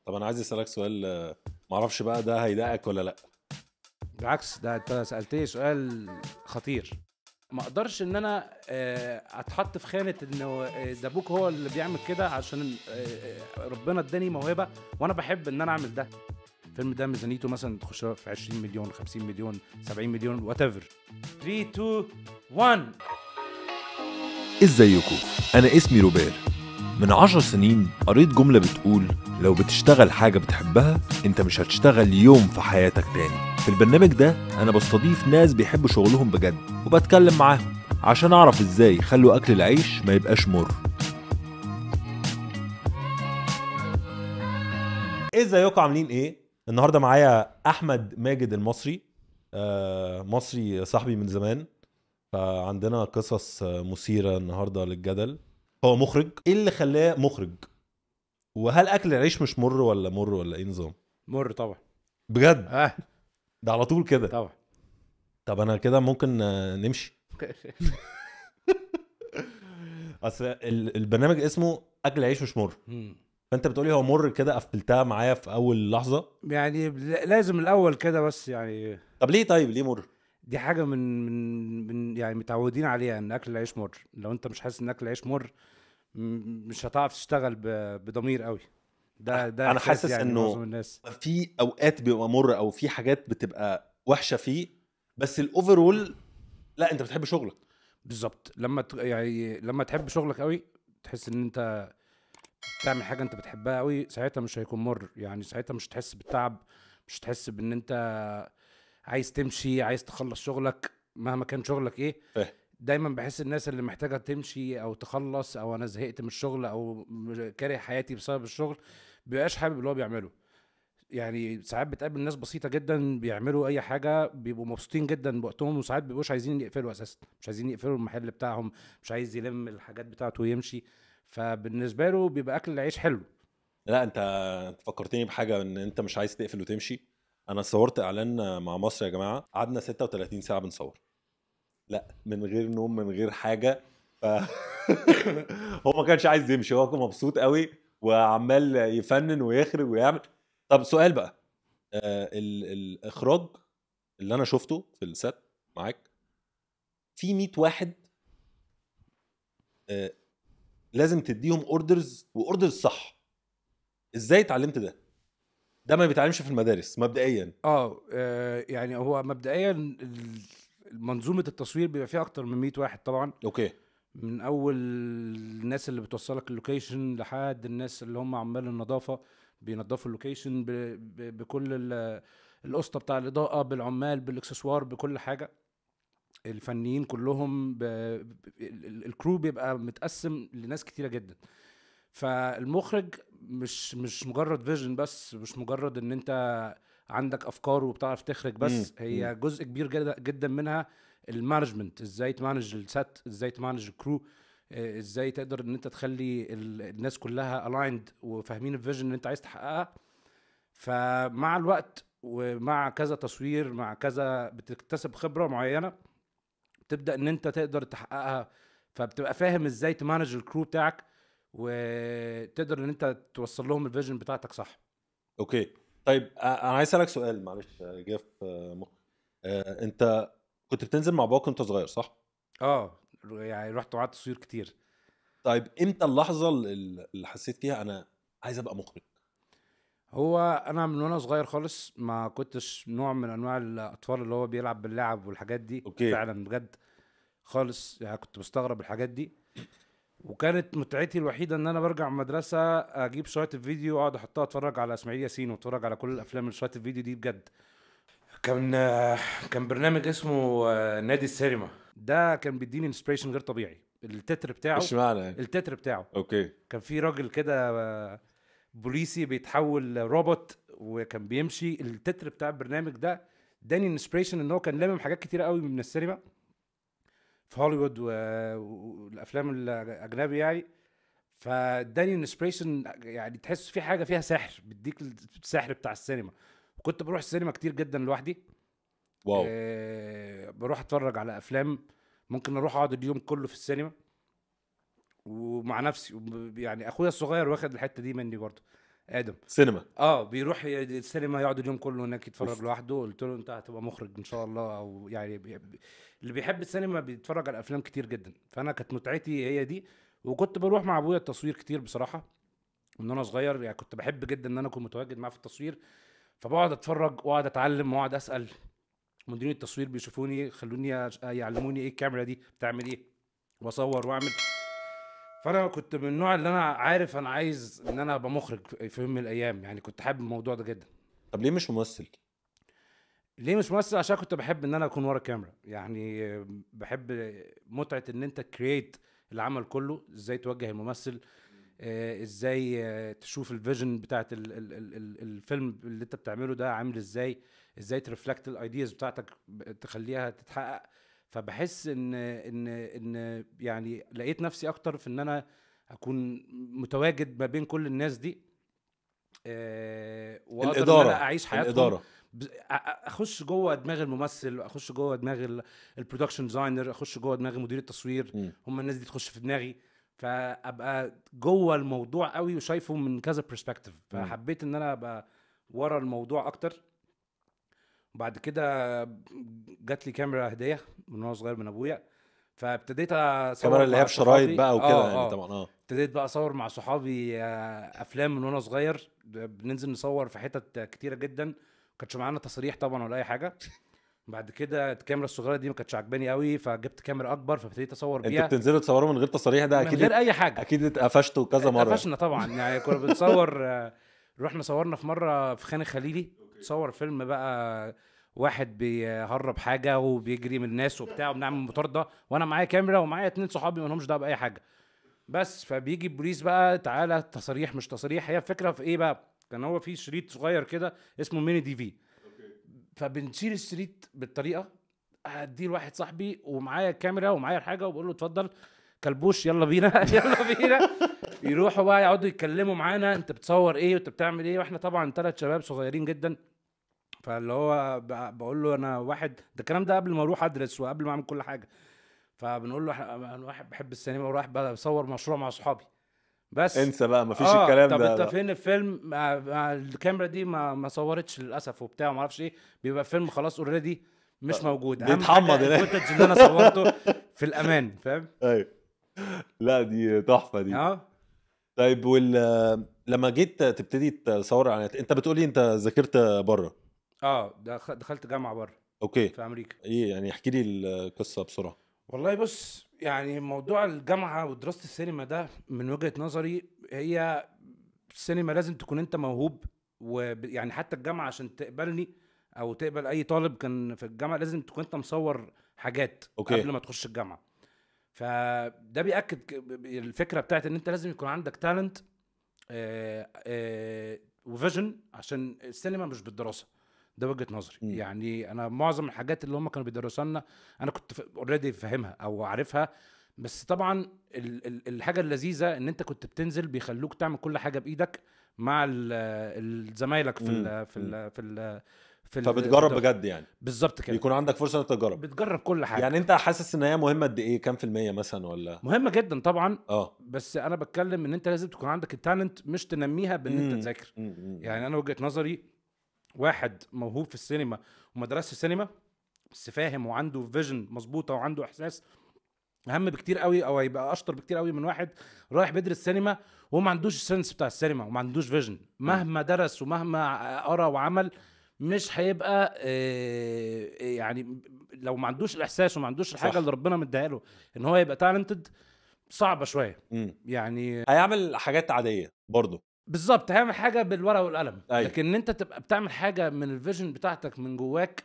طب انا عايز اسالك سؤال، معرفش بقى ده هيضايقك ولا لا. بالعكس، ده انت سألتني سؤال خطير. ما اقدرش ان انا اتحط في خانه انه ده ابوك هو اللي بيعمل كده، عشان ربنا اداني موهبه وانا بحب ان انا اعمل ده. الفيلم ده ميزانيته مثلا تخش في 20 مليون 50 مليون 70 مليون وات ايفر. 3 2 1. ازيكم؟ انا اسمي روبير. من 10 سنين قريت جملة بتقول لو بتشتغل حاجة بتحبها انت مش هتشتغل يوم في حياتك تاني. في البرنامج ده انا بستضيف ناس بيحبوا شغلهم بجد وبتكلم معاهم عشان اعرف ازاي يخلوا اكل العيش ما يبقاش مر. ازيكم عاملين ايه؟ النهارده معايا احمد ماجد المصري. مصري صاحبي من زمان، فعندنا قصص مثيرة النهارده للجدل. هو مخرج. ايه اللي خلاه مخرج؟ وهل اكل العيش مش مر ولا ايه نظام؟ مر طبعا. بجد؟ ده على طول كده؟ طبعا. طب انا كده ممكن نمشي. اصل البرنامج اسمه اكل العيش مش مر، فانت بتقولي هو مر كده، قفلتها معايا في اول لحظه. يعني لازم الاول كده بس يعني. طب ليه؟ طيب ليه مر؟ دي حاجه من يعني متعودين عليها ان اكل العيش مر. لو انت مش حاسس ان اكل العيش مر مش هتعرف تشتغل بضمير قوي. ده انا احساس حاسس يعني معظم انه الناس. في اوقات بيبقى مر او في حاجات بتبقى وحشه فيه، بس الاوفرول لا، انت بتحب شغلك. بالظبط. يعني لما تحب شغلك قوي، تحس ان انت تعمل حاجه انت بتحبها قوي، ساعتها مش هيكون مر. يعني ساعتها مش تحس بالتعب، مش تحس بان انت عايز تمشي، عايز تخلص شغلك مهما كان شغلك ايه. فاهم. دايما بحس الناس اللي محتاجه تمشي او تخلص او انا زهقت من الشغل او كاره حياتي بسبب الشغل، بيبقاش حابب اللي هو بيعمله. يعني ساعات بتقابل ناس بسيطه جدا بيعملوا اي حاجه بيبقوا مبسوطين جدا بوقتهم، وساعات بيبقوش عايزين يقفلوا اساسا، مش عايزين يقفلوا المحل بتاعهم، مش عايز يلم الحاجات بتاعته ويمشي. فبالنسبه له بيبقى اكل العيش حلو. لا انت فكرتني بحاجه، ان انت مش عايز تقفل وتمشي. انا صورت اعلان مع مصر يا جماعه، قعدنا 36 ساعه بنصور، لا من غير نوم من غير حاجه. ف... هو ما كانش عايز يمشي، هو كان مبسوط قوي وعمال يفنن ويخرج ويعمل. طب سؤال بقى، الاخراج اللي انا شفته في السات معاك، في 100 واحد آه لازم تديهم اوردرز واوردرز صح. ازاي اتعلمت ده؟ ده ما بيتعلمش في المدارس مبدئيا. يعني هو مبدئيا منظومه التصوير بيبقى فيها اكتر من 100 واحد طبعا. اوكي. من اول الناس اللي بتوصلك اللوكيشن لحد الناس اللي هم عمال النظافه بينظفوا اللوكيشن بكل القسطه بتاع الاضاءه، بالعمال، بالاكسسوار، بكل حاجه. الفنيين كلهم الكرو بيبقى متقسم لناس كتيره جدا. فالمخرج مش مجرد فيجن بس، مش مجرد ان انت عندك افكار وبتعرف تخرج بس. هي جزء كبير جدا منها المانجمنت، ازاي تمانج السات، ازاي تمانج الكرو، ازاي تقدر ان انت تخلي الناس كلها الايند وفاهمين الفيجن اللي انت عايز تحققها. فمع الوقت ومع كذا تصوير مع كذا بتكتسب خبرة معينة، تبدأ ان انت تقدر تحققها. فبتبقى فاهم ازاي تمانج الكرو بتاعك وتقدر ان انت توصل لهم الفيجن بتاعتك صح. اوكي. طيب انا عايز اسالك سؤال، معلش جه في مخي. انت كنت بتنزل مع باباك وانت صغير صح؟ يعني رحت وقعدت تصوير كتير. طيب امتى اللحظه اللي حسيت فيها انا عايز ابقى مخرج؟ هو انا من وانا صغير خالص ما كنتش نوع من انواع الاطفال اللي هو بيلعب باللعب والحاجات دي. اوكي. فعلا بجد خالص، يعني كنت بستغرب الحاجات دي. وكانت متعتي الوحيده ان انا برجع من المدرسه اجيب شويه الفيديو واقعد احطها اتفرج على اسماعيل ياسين واتفرج على كل الافلام اللي شويه الفيديو دي بجد. كان كان برنامج اسمه نادي السينما. ده كان بيديني انسبريشن غير طبيعي. التتر بتاعه، ايش معنى؟ التتر بتاعه اوكي. كان في راجل كده بوليسي بيتحول روبوت وكان بيمشي. التتر بتاع البرنامج ده اداني انسبريشن ان هو كان لامم حاجات كتيره قوي من السينما في هوليوود والافلام الاجنبي يعني. فاداني انسبريشن، يعني تحس في حاجه فيها سحر، بيديك السحر بتاع السينما. وكنت بروح السينما كتير جدا لوحدي. واو. بروح اتفرج على افلام، ممكن اروح اقعد اليوم كله في السينما ومع نفسي. يعني اخويا الصغير واخد الحته دي مني برضه. ادم سينما. بيروح السينما يقعد اليوم كله هناك يتفرج لوحده. قلت له انت هتبقى مخرج ان شاء الله، او يعني اللي بيحب السينما بيتفرج على افلام كتير جدا. فانا كانت متعتي هي دي، وكنت بروح مع ابويا التصوير كتير بصراحه من وانا صغير. يعني كنت بحب جدا ان انا اكون متواجد معاه في التصوير، فبقعد اتفرج واقعد اتعلم واقعد اسال مديرين التصوير، بيشوفوني خلوني يعلموني ايه الكاميرا دي بتعمل ايه، واصور واعمل. فانا كنت من النوع اللي انا عارف انا عايز ان انا ابقى مخرج في يوم من الايام. يعني كنت حابب الموضوع ده جدا. طب ليه مش ممثل؟ ليه مش ممثل؟ عشان كنت بحب ان انا اكون ورا الكاميرا. يعني بحب متعه ان انت كرييت العمل كله، ازاي توجه الممثل، ازاي تشوف الفيجن بتاعت الفيلم اللي انت بتعمله ده عامل ازاي ترفلكت الايدياز بتاعتك تخليها تتحقق. فبحس ان يعني لقيت نفسي اكتر في ان انا اكون متواجد ما بين كل الناس دي، واقدر ان انا اعيش حياتهم. اخش جوه دماغ الممثل، اخش جوه دماغ البرودكشن ديزاينر، اخش جوه دماغ مدير التصوير. هم الناس دي تخش في دماغي، فابقى جوه الموضوع قوي وشايفه من كذا برسبكتيف. فحبيت ان انا ابقى ورا الموضوع اكتر. وبعد كده جات لي كاميرا هديه من وانا صغير من ابويا، فابتديت اصور كاميرا اللي هي بشرايط بقى وكده. يعني طبعا ابتديت بقى اصور مع صحابي افلام من وانا صغير. بننزل نصور في حتت كتيره جدا، ما كانش معانا تصاريح طبعا ولا اي حاجه. بعد كده الكاميرا الصغيره دي ما كانتش عجباني قوي، فجبت كاميرا اكبر فابتديت اصور بيها. انتوا بتصوروا تصوروا من غير تصاريح؟ ده اكيد من غير اي حاجه. اكيد اتقفشتوا كذا مره. اتقفشنا طبعا. يعني كنا بنصور رحنا صورنا في مره في خان الخليلي، تصور فيلم بقى واحد بيهرب حاجه وبيجري من الناس وبتاع، وبنعمل مطارده وانا معايا كاميرا ومعايا 2 صحابي ما لهمش دعوه باي حاجه. بس فبيجي البوليس بقى، تعالى تصاريح مش تصاريح. هي الفكره في ايه بقى؟ كان هو في شريط صغير كده اسمه ميني دي في، فبنشيل الشريط بالطريقه. هديه لواحد صاحبي ومعايا الكاميرا ومعايا الحاجه، وبقول له اتفضل كلبوش يلا بينا يلا بينا. يروحوا بقى يقعدوا يتكلموا معانا انت بتصور ايه وانت بتعمل ايه، واحنا طبعا 3 شباب صغيرين جدا. فاللي هو بقول له انا واحد، ده الكلام ده قبل ما اروح ادرس وقبل ما اعمل كل حاجه. فبنقول له انا واحد بحب السينما ورايح بصور مشروع مع صحابي. بس انسى بقى مفيش الكلام طب ده. انت فين الفيلم؟ الكاميرا دي ما صورتش للاسف وبتاع ما اعرفش ايه. بيبقى فيلم خلاص اوريدي مش موجود، بيتحمض الفوتج اللي انا صورته في الامان. فاهم؟ ايوه. لا دي تحفه دي. طيب لما جيت تبتدي تصور على انت بتقولي انت ذاكرت بره؟ دخلت جامعه بره. اوكي. في امريكا. ايه يعني؟ احكي لي القصه بسرعه. والله بص، يعني موضوع الجامعه ودراسه السينما ده من وجهه نظري، هي السينما لازم تكون انت موهوب. ويعني حتى الجامعه عشان تقبلني او تقبل اي طالب كان في الجامعه لازم تكون انت مصور حاجات قبل ما تخش الجامعه. فده بيأكد الفكره بتاعت ان انت لازم يكون عندك تالنت وفيجن، عشان السينما مش بالدراسه. ده وجهه نظري. يعني انا معظم الحاجات اللي هم كانوا بيدرسوا لنا انا كنت اوريدي فاهمها او عارفها. بس طبعا الحاجه اللذيذه ان انت كنت بتنزل بيخلوك تعمل كل حاجه بايدك مع زمايلك في فبتجرب بجد يعني. بالظبط كده. يكون عندك فرصه انك تجرب. بتجرب كل حاجه. يعني انت حاسس ان هي مهمه قد ايه؟ كام في المية مثلا؟ ولا مهمه جدا طبعا. بس انا بتكلم ان انت لازم تكون عندك التالنت، مش تنميها بان انت تذاكر. يعني انا وجهه نظري واحد موهوب في السينما وما درسش السينما بس فاهم وعنده فيجن مظبوطه وعنده احساس، اهم بكتير قوي او هيبقى اشطر بكتير قوي من واحد رايح بيدرس سينما وهو ما عندوش السنس بتاع السينما وما عندوش فيجن. مهما درس ومهما قرا وعمل مش هيبقى يعني لو ما عندوش الاحساس وما عندوش الحاجه اللي ربنا مديها له ان هو يبقى تالنتد، صعبه شويه. يعني هيعمل حاجات عاديه برضو. بالظبط، هيعمل حاجه بالورقه والقلم. لكن انت تبقى بتعمل حاجه من الفيجن بتاعتك من جواك،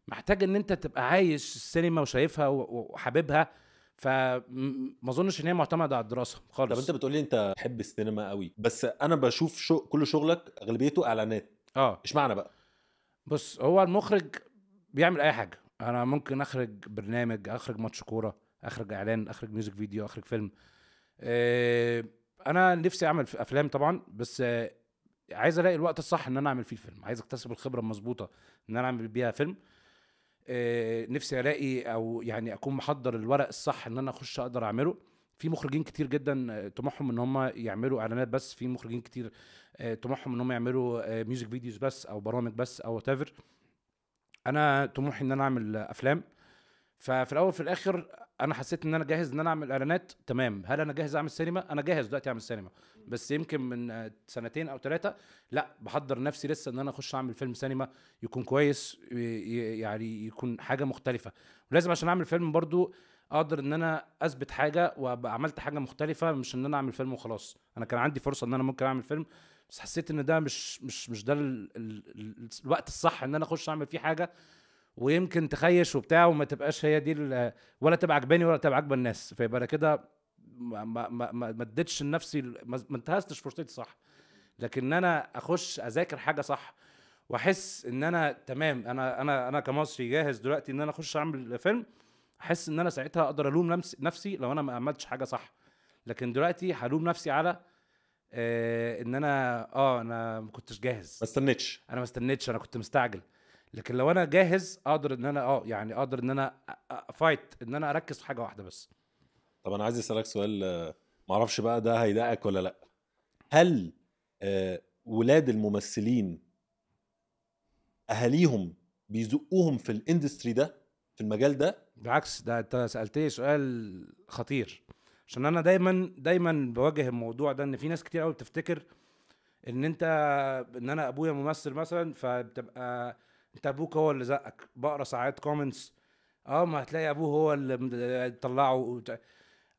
محتاج ان انت تبقى عايش السينما وشايفها وحاببها. فما اظنش ان هي معتمده على الدراسه خالص. طب انت بتقولي انت بتحب السينما قوي، بس انا بشوف كل شغلك اغلبيته اعلانات. اشمعنى بقى؟ بص، هو المخرج بيعمل اي حاجه. انا ممكن اخرج برنامج، اخرج ماتش كوره، اخرج اعلان، اخرج ميوزك فيديو، اخرج فيلم. انا نفسي اعمل افلام طبعا، بس عايز الاقي الوقت الصح ان انا اعمل فيه الفيلم. عايز اكتسب الخبره المظبوطه ان انا اعمل بيها فيلم. نفسي الاقي او يعني اكون محضر الورق الصح ان انا اخش اقدر اعمله. في مخرجين كتير جدا طموحهم ان هم يعملوا اعلانات بس، في مخرجين كتير طموحهم ان هم يعملوا ميوزك فيديوز بس او برامج بس او وات ايفر. انا طموحي ان انا اعمل افلام. ففي الاول في الاخر انا حسيت ان انا جاهز ان انا اعمل اعلانات، تمام. هل انا جاهز اعمل سينما؟ انا جاهز دلوقتي اعمل سينما، بس يمكن من سنتين او 3 لا بحضر نفسي لسه ان انا اخش اعمل فيلم سينما يكون كويس، يعني يكون حاجه مختلفه. ولازم عشان اعمل فيلم برضو اقدر ان انا اثبت حاجه وابقى عملت حاجه مختلفه، مش ان انا اعمل فيلم وخلاص. انا كان عندي فرصه ان انا ممكن اعمل فيلم، بس حسيت ان ده مش ده الوقت الصح ان انا اخش اعمل فيه حاجه ويمكن تخيش وبتاع وما تبقاش هي دي ولا تبقى عجباني ولا تبقى عاجبه الناس. فيبقى انا كده ما اديتش لنفسي، ما انتهزتش فرصتي صح. لكن انا اخش اذاكر حاجه صح واحس ان انا تمام، انا كمصري جاهز دلوقتي ان انا اخش اعمل فيلم، احس ان انا ساعتها اقدر الوم نفسي لو انا ما عملتش حاجه صح. لكن دلوقتي هلوم نفسي على ان انا ما كنتش جاهز، ما استنيتش، انا كنت مستعجل. لكن لو انا جاهز اقدر ان انا يعني اقدر ان انا فايت ان انا اركز في حاجه واحده بس. طب انا عايز اسالك سؤال، معرفش بقى ده هيضايقك ولا لا. هل ولاد الممثلين اهاليهم بيزقوهم في الاندستري ده، في المجال ده؟ بالعكس، ده انت سالتني سؤال خطير، عشان انا دايما بواجه الموضوع ده، ان في ناس كتير قوي بتفتكر ان انا ابويا ممثل مثلا، فبتبقى انت ابوك هو اللي زقك. بقرا ساعات كومنتس، ما هتلاقي ابوه هو اللي طلعه.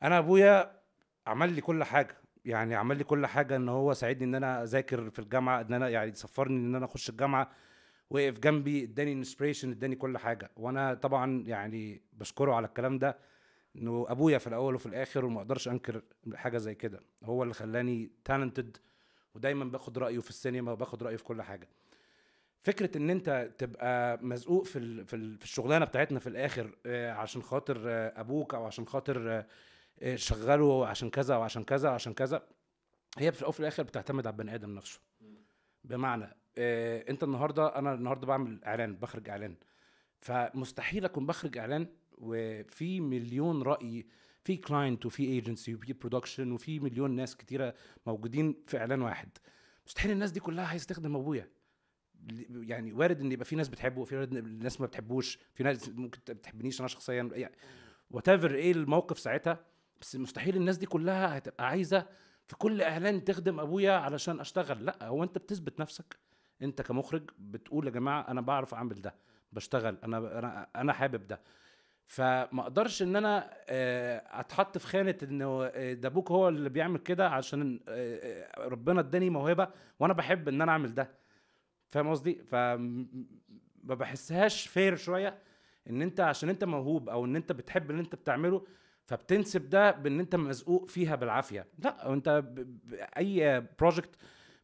انا ابويا عمل لي كل حاجه، يعني عمل لي كل حاجه، ان هو ساعدني ان انا اذاكر في الجامعه، ان انا يعني سفرني ان انا اخش الجامعه، وقف جنبي، اداني انسبريشن، اداني كل حاجه. وانا طبعا يعني بشكره على الكلام ده، انه ابويا في الاول وفي الاخر، وما اقدرش انكر حاجه زي كده. هو اللي خلاني تالنتد، ودايما باخد رايه في السينما وباخد رايه في كل حاجه. فكره ان انت تبقى مزقوق في الشغلانه بتاعتنا في الاخر عشان خاطر ابوك، او عشان خاطر شغله عشان كذا وعشان كذا وعشان كذا، هي في الاول وفي الاخر بتعتمد على البني ادم نفسه. بمعنى انت انا النهارده بعمل اعلان، بخرج اعلان، فمستحيل اكون بخرج اعلان وفي مليون راي، في كلاينت وفي ايجنسي وفي برودكشن وفي مليون ناس كتيره موجودين في اعلان واحد. مستحيل الناس دي كلها هيستخدم ابويا. يعني وارد ان يبقى في ناس بتحبه وفي ناس ما بتحبوش، في ناس ممكن ما بتحبنيش انا شخصيا، يعني whatever ايه الموقف ساعتها. بس مستحيل الناس دي كلها هتبقى عايزه في كل اعلان تخدم ابويا علشان اشتغل. لا، هو انت بتثبت نفسك، انت كمخرج بتقول يا جماعه انا بعرف اعمل ده، بشتغل، انا حابب ده. فما اقدرش ان انا اتحط في خانه انه ده ابوك هو اللي بيعمل كده عشان ربنا اداني موهبه وانا بحب ان انا اعمل ده. فاهم قصدي؟ ما بحسهاش فير شويه ان انت عشان انت موهوب او ان انت بتحب اللي انت بتعمله فبتنسب ده بان انت مزقوق فيها بالعافيه. لا، انت اي بروجكت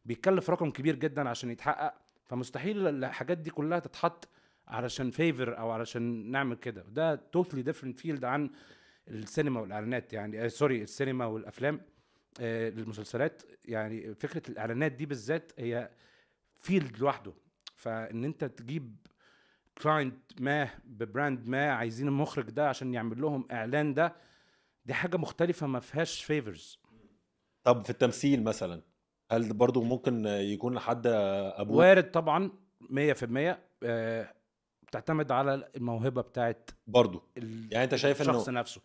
بيتكلف رقم كبير جدا عشان يتحقق، فمستحيل الحاجات دي كلها تتحط علشان فيفر او علشان نعمل كده. ده توتالي ديفرنت فيلد عن السينما والاعلانات، يعني سوري، السينما والافلام، المسلسلات. يعني فكره الاعلانات دي بالذات هي فيلد لوحده. فان انت تجيب كلاينت ما ببراند ما عايزين المخرج ده عشان يعمل لهم اعلان، دي حاجه مختلفه ما فيهاش فيفرز. طب في التمثيل مثلا، هل برضو ممكن يكون حد ابوه؟ وارد طبعا 100%. بتعتمد على الموهبه بتاعت برضو. يعني انت شايف الشخص انه نفسه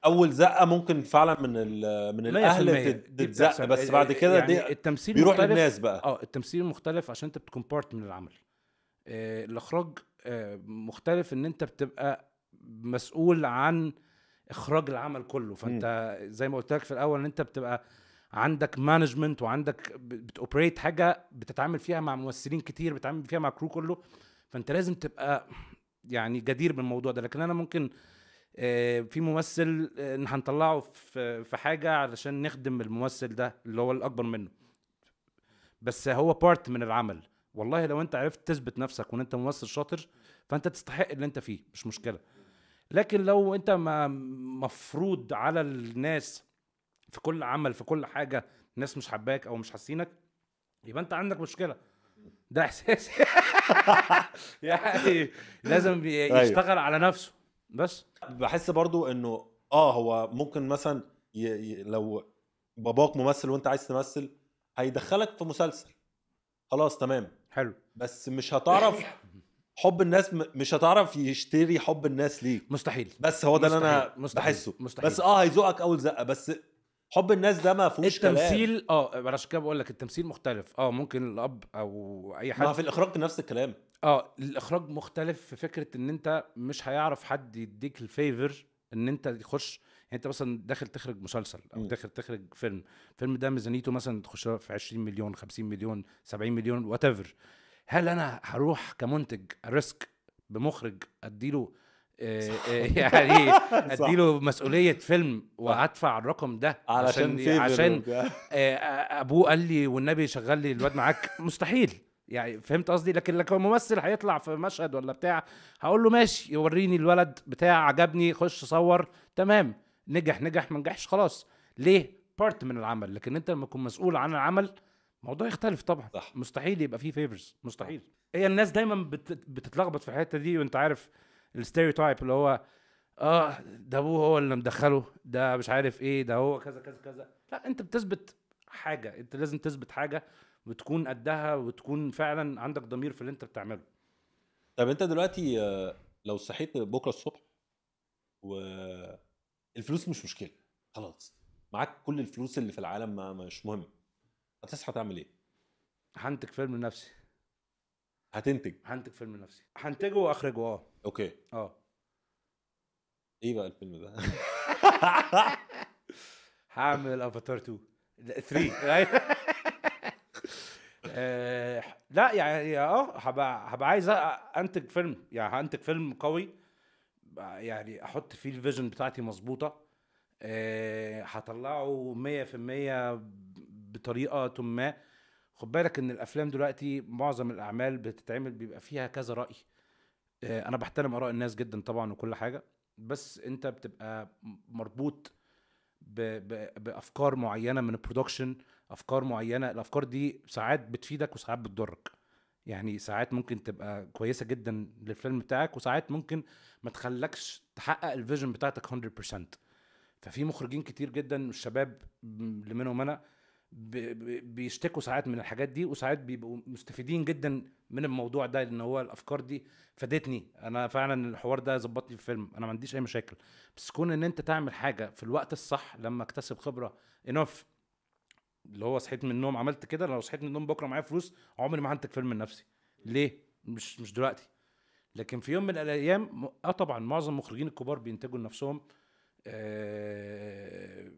اول زقه ممكن فعلا من الاهل تتزق، بس بعد كده يعني دي التمثيل بيروح مختلف. للناس بقى. التمثيل مختلف عشان انت بتكون بارت من العمل. الاخراج مختلف، ان انت بتبقى مسؤول عن اخراج العمل كله. فانت زي ما قلت لك في الاول ان انت بتبقى عندك مانجمنت وعندك بتوبريت حاجه بتتعامل فيها مع ممثلين كتير، بتتعامل فيها مع كرو كله، فانت لازم تبقى يعني جدير بالموضوع ده. لكن انا ممكن في ممثل هنطلعه في حاجه علشان نخدم الممثل ده اللي هو الاكبر منه، بس هو بارت من العمل. والله لو انت عرفت تثبت نفسك وان انت ممثل شاطر فانت تستحق اللي انت فيه، مش مشكله. لكن لو انت مفروض على الناس في كل عمل في كل حاجه الناس مش حباك او مش حاسينك، يبقى انت عندك مشكله. ده احساسي. يعني لازم يشتغل على نفسه. بس بحس برضو انه هو ممكن مثلا لو باباك ممثل وانت عايز تمثل هيدخلك في مسلسل، خلاص تمام حلو. بس مش هتعرف حب الناس، مش هتعرف يشتري حب الناس ليك، مستحيل. بس هو ده اللي انا مستحيل. بحسه. مستحيل. بس هيزوقك اول زقه، بس حب الناس ده ما فيهوش كلام. التمثيل عشان كده بقول لك التمثيل مختلف. ممكن الاب او اي حد، ما في الاخراج نفس الكلام. الاخراج مختلف في فكره ان انت مش هيعرف حد يديك الفيفر ان انت تخش. يعني انت مثلا داخل تخرج مسلسل او داخل تخرج فيلم ده ميزانيته مثلا تخش في 20 مليون 50 مليون 70 مليون وات ايفر. هل انا هروح كمنتج ريسك بمخرج اديله يعني اديله مسؤوليه فيلم وادفع الرقم ده عشان ابوه قال لي والنبي شغل لي الواد معاك؟ مستحيل. يعني فهمت قصدي؟ لكن لو ممثل هيطلع في مشهد ولا بتاع هقول له ماشي، يوريني الولد بتاع عجبني خش صور تمام، نجح ما نجحش خلاص. ليه؟ بارت من العمل. لكن انت لما تكون مسؤول عن العمل الموضوع يختلف طبعا. صح. مستحيل يبقى فيه فيفرز، مستحيل. هي الناس دايما بتتلخبط في الحته دي، وانت عارف الستيريوتايب اللي هو ده ابوه هو اللي مدخله، ده مش عارف ايه، ده هو كذا كذا كذا. لا، انت بتثبت حاجه، انت لازم تثبت حاجه وتكون قدها وتكون فعلا عندك ضمير في اللي انت بتعمله. طب انت دلوقتي لو صحيت بكره الصبح والفلوس مش مشكله، خلاص معاك كل الفلوس اللي في العالم، مش مهم، هتصحى تعمل ايه؟ هنتج فيلم لنفسي. هنتج فيلم لنفسي، هنتجه واخرجه. اوكي. ايه بقى الفيلم ده؟ هعمل افاتار 2 3 لا يعني هبقى عايز انتج فيلم، يعني هنتج فيلم قوي، يعني احط فيه الفيجن بتاعتي مظبوطه، هطلعه 100% بطريقه ما. خد بالك ان الافلام دلوقتي معظم الاعمال بتتعمل بيبقى فيها كذا راي. انا بحترم اراء الناس جدا طبعا وكل حاجه، بس انت بتبقى مربوط بافكار معينه من البرودكشن، افكار معينه. الافكار دي ساعات بتفيدك وساعات بتضرك. يعني ساعات ممكن تبقى كويسه جدا للفيلم بتاعك، وساعات ممكن ما تخلكش تحقق الفيجن بتاعتك 100%. ففي مخرجين كتير جدا الشباب اللي منهم انا بيشتكوا ساعات من الحاجات دي، وساعات بيبقوا مستفيدين جدا من الموضوع ده، لان هو الافكار دي فادتني انا فعلا، الحوار ده ظبطني في فيلم، انا ما عنديش اي مشاكل. بس كون ان انت تعمل حاجه في الوقت الصح لما اكتسب خبره انف، اللي هو صحيت من النوم عملت كده. لو صحيت من النوم بكره معايا فلوس عمري ما هنتج فيلم لنفسي. ليه؟ مش دلوقتي، لكن في يوم من الايام طبعا معظم المخرجين الكبار بينتجوا لنفسهم،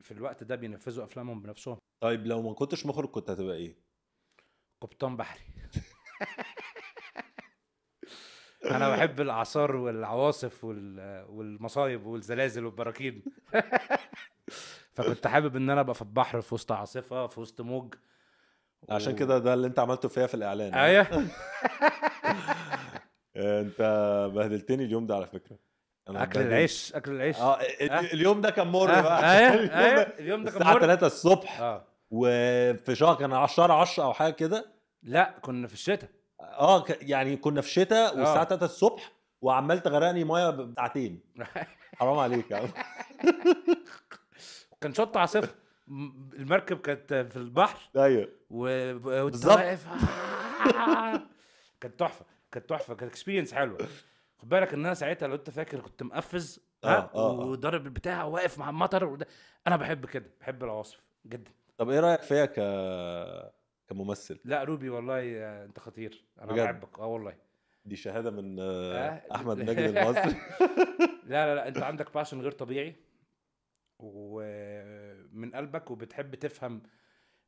في الوقت ده بينفذوا افلامهم بنفسهم. طيب لو ما كنتش مخرج كنت هتبقى ايه؟ قبطان بحري. انا بحب الاعصار والعواصف والمصايب والزلازل والبراكين. فكنت حابب ان انا ابقى في البحر في وسط عاصفه في وسط موج. عشان كده ده اللي انت عملته فيها في الاعلان. ايوه. انت بهدلتني اليوم ده على فكره. اكل العيش اليوم ده كان مر بقى. ايوه اليوم ده كان مر. الساعه 3 الصبح وفي شهر كان شهر 10 او حاجه كده. لا كنا في الشتاء. يعني كنا في الشتاء والساعه 3 الصبح وعمال تغرقني ميه بساعتين. حرام عليك يا عم. كان شط عاصفه، المركب كانت في البحر. ايوه وانت واقف. كانت تحفه كانت اكسبيرينس حلوه. خد بالك ان انا ساعتها لو انت فاكر كنت مقفز وضرب البتاع واقف مع المطر انا بحب كده، بحب العواصف جدا. طب ايه رايك فيا كممثل؟ لا روبي والله انت خطير، انا بجد؟ بحبك والله. دي شهاده من احمد ماجد المصري. لا انت عندك باشن غير طبيعي ومن قلبك، وبتحب تفهم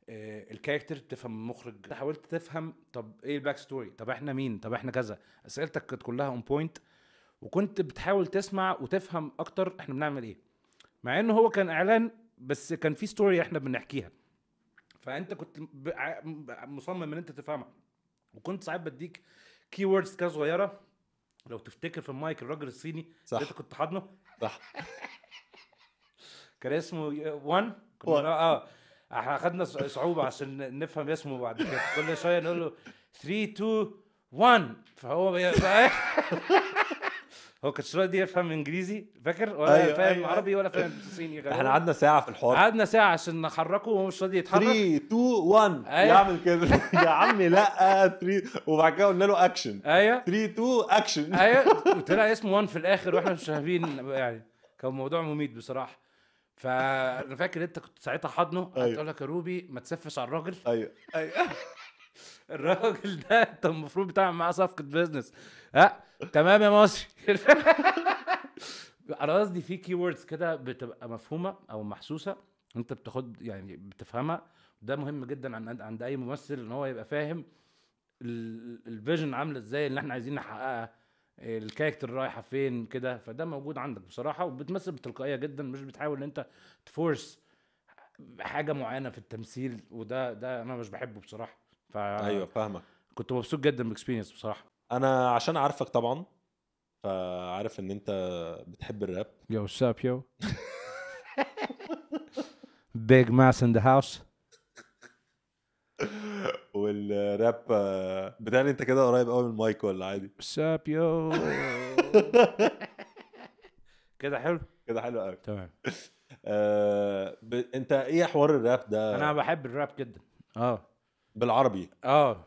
الكاركتر، تفهم المخرج، حاولت تفهم طب ايه الباك ستوري، طب احنا مين، طب احنا كذا. اسئلتك كانت كلها اون بوينت، وكنت بتحاول تسمع وتفهم اكتر احنا بنعمل ايه، مع انه هو كان اعلان بس كان في ستوري احنا بنحكيها. فانت كنت مصمم ان انت تفهمها، وكنت ساعات بديك كي ووردز كده صغيره. لو تفتكر في المايك الراجل الصيني اللي انت كنت حاضنه، صح، كان اسمه 1. كنا احنا اخدنا صعوبه عشان نفهم اسمه بعد كده. كل شويه نقول له 3 2 1، فهو هو كانش راضي يفهم انجليزي فاكر ولا أيوة، فاهم أيوة. عربي ولا فاهم صيني غالباً. احنا قعدنا ساعه في الحوار. قعدنا ساعه عشان نحركه وهو مش راضي يتحرك. 3 2 1 أيوة. يعمل كده. يا عمي لا 3. وبعد كده قلنا له اكشن. ايوه 3 2 اكشن. ايوه وطلع اسمه 1 في الاخر واحنا مش فاهمين يعني. كان موضوع مميت بصراحه. فانا فاكر انت كنت ساعتها حاضنه أيوة. هتقول لك يا روبي ما تسفش على الراجل. ايوه ايوه. الراجل ده انت المفروض بتعمل معاه صفقه بيزنس. ها تمام يا مصري. انا قصدي في كي ووردز كده بتبقى مفهومه او محسوسه انت بتاخد يعني بتفهمها. ده مهم جدا عند اي ممثل ان هو يبقى فاهم الفيجن عامله ازاي اللي احنا عايزين نحققها، الكاركتر رايحه فين كده. فده موجود عندك بصراحه وبتمثل بتلقائيه جدا، مش بتحاول ان انت تفورس حاجه معينه في التمثيل. وده انا مش بحبه بصراحه. ايوه فاهمك. كنت مبسوط جدا بالاكسبيرينس بصراحه. انا عشان عارفك طبعا فعارف ان انت بتحب الراب. Yo, what's up, yo? Big Mass in the house. والراب بتاعي انت كده قريب قوي من المايك ولا عادي؟ What's up, yo? كده حلو؟ كده حلو قوي. تمام. انت ايه حوار الراب ده؟ انا بحب الراب جدا. بالعربي اه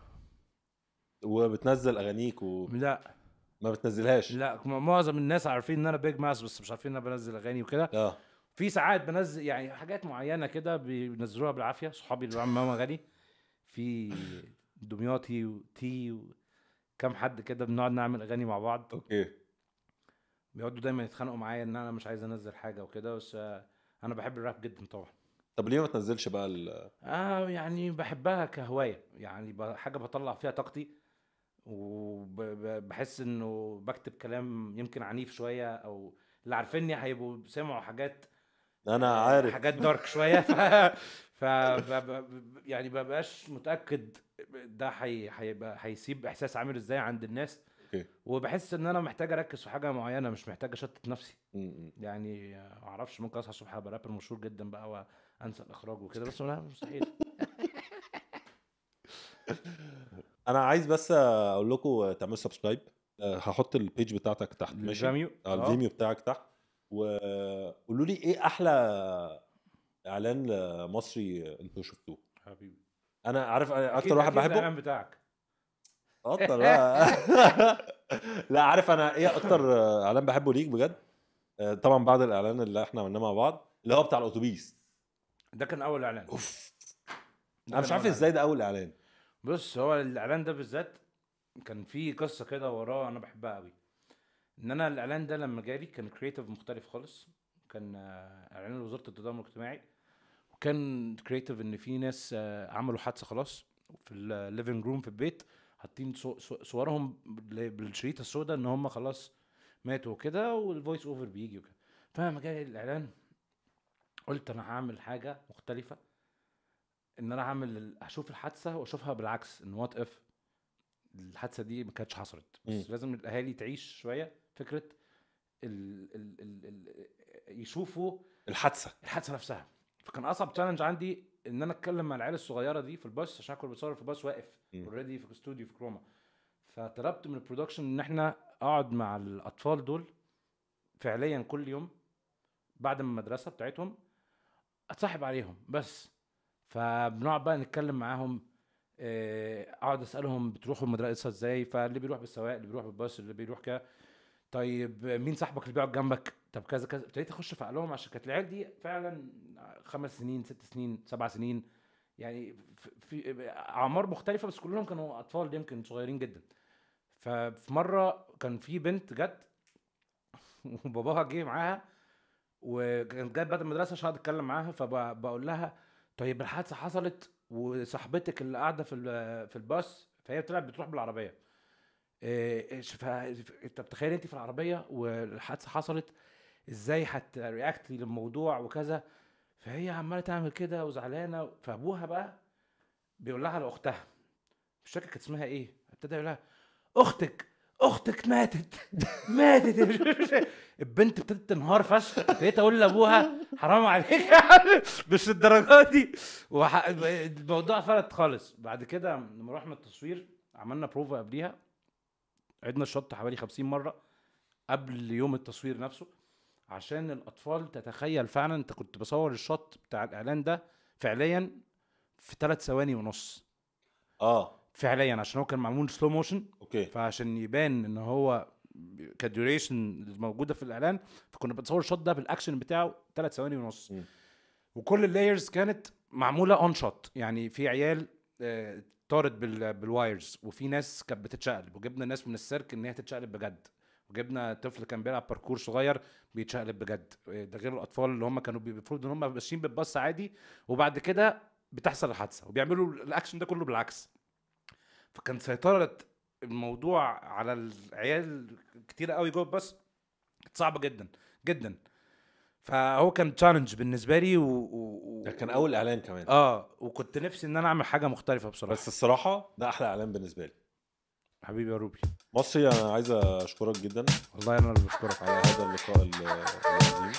وبتنزل اغانيك لا ما بتنزلهاش؟ لا معظم الناس عارفين ان انا بيج ماس بس مش عارفين ان انا بنزل اغاني وكده. في ساعات بنزل يعني حاجات معينه كده بينزلوها بالعافيه صحابي اللي عم اغاني في دمياطي وتي وكم حد كده بنقعد نعمل اغاني مع بعض. اوكي. بيقعدوا دايما يتخانقوا معايا ان انا مش عايز انزل حاجه وكده بس انا بحب الراب جدا طبعا. طب ليه ما تنزلش بقى يعني بحبها كهوايه يعني حاجه بطلع فيها طاقتي وبحس انه بكتب كلام يمكن عنيف شويه او اللي عارفيني هيبقوا سمعوا حاجات انا عارف حاجات دارك شويه ف يعني ببقاش متاكد ده هيبقى هيسيب احساس عامل ازاي عند الناس. اوكي. وبحس ان انا محتاج اركز في حاجه معينه مش محتاج اشتت نفسي. يعني ما اعرفش ممكن اصحى الصبح ابقى رابر مشهور جدا بقى وانسى الاخراج وكده بس لا مستحيل. انا عايز بس اقول لكم تعملوا سبسكرايب. هحط البيج بتاعتك تحت ماشي؟ الفيميو بتاعك تحت. وقولوا لي ايه احلى اعلان مصري انتوا شفتوه حبيبي. انا عارف اكتر واحد بحبه الاعلان بتاعك اكتر بقى. لا عارف انا ايه اكتر اعلان بحبه ليك بجد. طبعا بعد الاعلان اللي احنا عملناه مع بعض اللي هو بتاع الاتوبيس ده كان اول اعلان. انا مش عارف ازاي ده اول اعلان. بص هو الاعلان ده بالذات كان فيه قصه كده وراه انا بحبها قوي. ان انا الاعلان ده لما جالي كان كرييتيف مختلف خالص. كان اعلان وزاره التضامن الاجتماعي وكان كرييتيف ان في ناس عملوا حادثه خلاص في الليفنج روم في البيت حاطين صورهم بالشريطه السوداء ان هم خلاص ماتوا كده والفويس اوفر بيجي وكده. فلما جالي الاعلان قلت انا هعمل حاجه مختلفه ان انا هشوف الحادثه واشوفها بالعكس ان وات اف الحادثه دي ما كانتش حصلت بس لازم الاهالي تعيش شويه فكره يشوفوا الحادثه نفسها. فكان اصعب تشالنج عندي ان انا اتكلم مع العيال الصغيره دي في الباص عشان كنت بصور في الباص واقف اوريدي في الاستوديو في كروما. فطلبت من البرودكشن ان احنا اقعد مع الاطفال دول فعليا كل يوم بعد ما المدرسه بتاعتهم اتصاحب عليهم بس. فبنقعد بقى نتكلم معاهم اقعد اسالهم بتروحوا المدرسه ازاي. فاللي بيروح بالسواق اللي بيروح بالباص اللي بيروح كده. طيب مين صاحبك اللي بيقعد جنبك؟ طب كذا كذا. ابتديت اخش في عقلهم عشان كانت العيال دي فعلا 5 سنين 6 سنين 7 سنين يعني في اعمار مختلفه بس كلهم كانوا اطفال يمكن صغيرين جدا. ففي مره كان في بنت جت وباباها جه معاها وكانت جت بعد المدرسه عشان اتكلم معاها. فبقول لها طيب الحادثه حصلت وصاحبتك اللي قاعده في الباص فهي طلعت بتروح بالعربيه. انت بتخيل انت في العربيه والحادثه حصلت ازاي هترياكت للموضوع وكذا. فهي عماله تعمل كده وزعلانه. فابوها بقى بيقول لها على اختها مش فاكر كانت اسمها ايه. ابتدى يقول لها اختك ماتت. البنت ابتدت تنهار فشخ. ابتديت اقول لابوها حرام عليك مش الدرجات دي. الموضوع فلت خالص. بعد كده لما رحنا التصوير عملنا بروفا قبليها عدنا الشوت حوالي 50 مره قبل يوم التصوير نفسه، عشان الاطفال تتخيل فعلا. انت كنت بصور الشوت بتاع الاعلان ده فعليا في 3 ثواني ونص فعليا، عشان هو كان معمول سلو موشن. اوكي. فعشان يبان ان هو كديوريشن موجوده في الاعلان، فكنا بنصور الشوت ده بالاكشن بتاعه 3 ثواني ونص. وكل اللايرز كانت معموله اون شوت، يعني في عيال طارت بالوايرز، وفي ناس كانت بتتشقلب، وجبنا ناس من السيرك ان هي تتشقلب بجد، وجبنا طفل كان بيلعب باركور صغير بيتشقلب بجد. ده غير الاطفال اللي هم كانوا المفروض ان هم ماشيين بالباص عادي، وبعد كده بتحصل الحادثه وبيعملوا الاكشن ده كله بالعكس. فكان سيطره الموضوع على العيال كتير قوي جوه الباص، كانت صعبه جدا جدا. فهو كان تشالنج بالنسبه لي ده كان اول اعلان كمان. وكنت نفسي ان انا اعمل حاجه مختلفه بصراحه. بس الصراحه ده احلى اعلان بالنسبه لي. حبيبي يا روبي مصري، انا عايز اشكرك جدا. والله انا اللي بشكرك على هذا اللقاء العظيم.